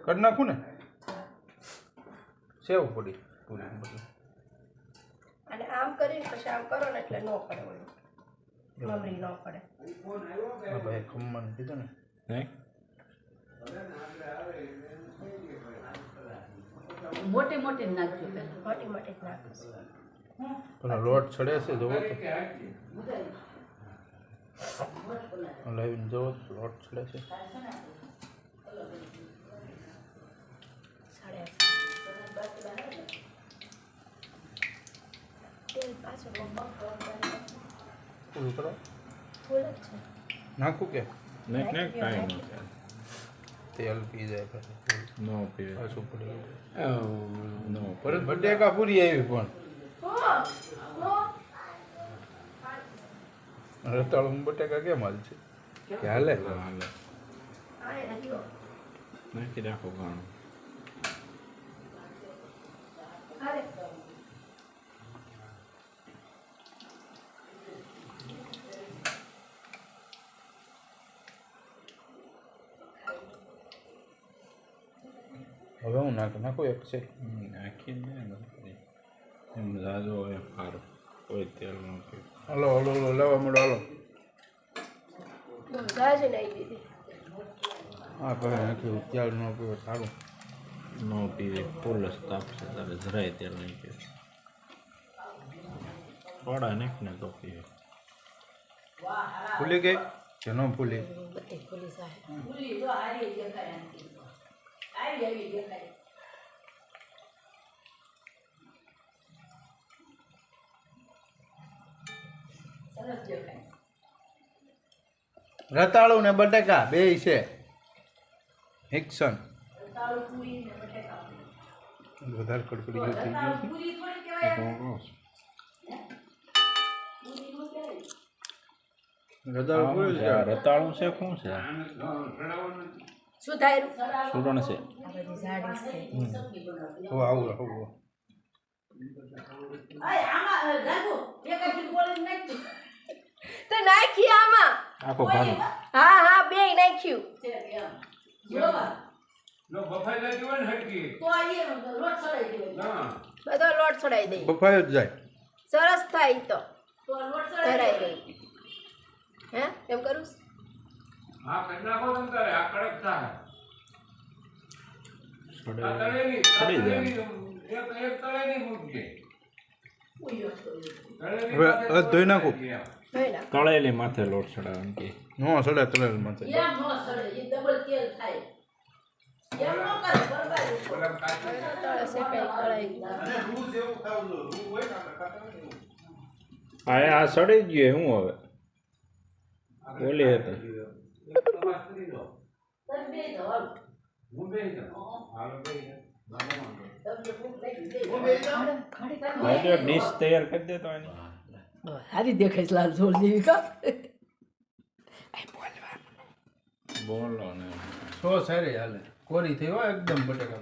કરી નાખું ને સેવ પડી પૂરી અને આમ કરીને પછી આમ કરો ને એટલે ન પડે ઓલું મમરી ન પડે. ભાઈ ખમણ કીધું ને હે મોટી મોટી નાખજો મોટી મોટી જ નાખીશ. પેલો લોટ ચડે છે જોવો તો લાવીને જોવો તો લોટ ચડે છે. તેલ પાછું પૂરું કરો ફૂલ જ છે. નાખું કે નાખ નાખ કાંઈ ન તેલ પી જાય પછી નો પીવે પાછું પડી નો પરત બટેકા પૂરી આવી પણ રતાળું બટેકા કેમ હાલ છે કે હાલે હાલે નાખી રાખો ઘણું હવે હું નાખું એક છે નાખીને એમ જાજો હોય સારું કોઈ તેલ ન પીવે હલો હલો હલો લેવા મળો હાલો જાજી નાખી દીધી. હા કહે નાખ્યું ત્યાર ન પીવે સારું ન પીવે ફૂલ જ તાપશે તારે જરાય તેલ નહીં પીવે થોડા નાખ ને તો પીવે ફૂલી ગઈ કે ન ફૂલી બધી ફૂલી જાય. રતાળું ને બટાકા બે છે એક્શન વધારે કડકડી ગયું થઈ ગયું રતાળું પૂરું છે રતાળું છે શું છે શું થાય? સુરણ છે આ બધી ઝાડી છે. હવે આવું આવું તો નાખી આમાં. આખો ભાનો હા હા બે નાખ્યું. બધો લોટ છોડાઈ દઈ. બફાયો જ જાય સરસ થાય ઈ તો ધરાઈ ગઈ. હે એમ કરું? સડી જાય હવે ધોઈ નાખું જોઈ નાખ. તળેલી માથે લોટ ચડાવવાનું કે નો સડે તળેલ માથે તળે શેકાઈ તળાઈ ગયું. આ સડી જ ગયું હું હવે બોલી હતી ડીશ તૈયાર કરી દે તો એની સારી દેખાય લાલ ઝોલ જેવી કા બોલો ને સો સારી હાલે કોરી થઈ હોય એકદમ બટેકા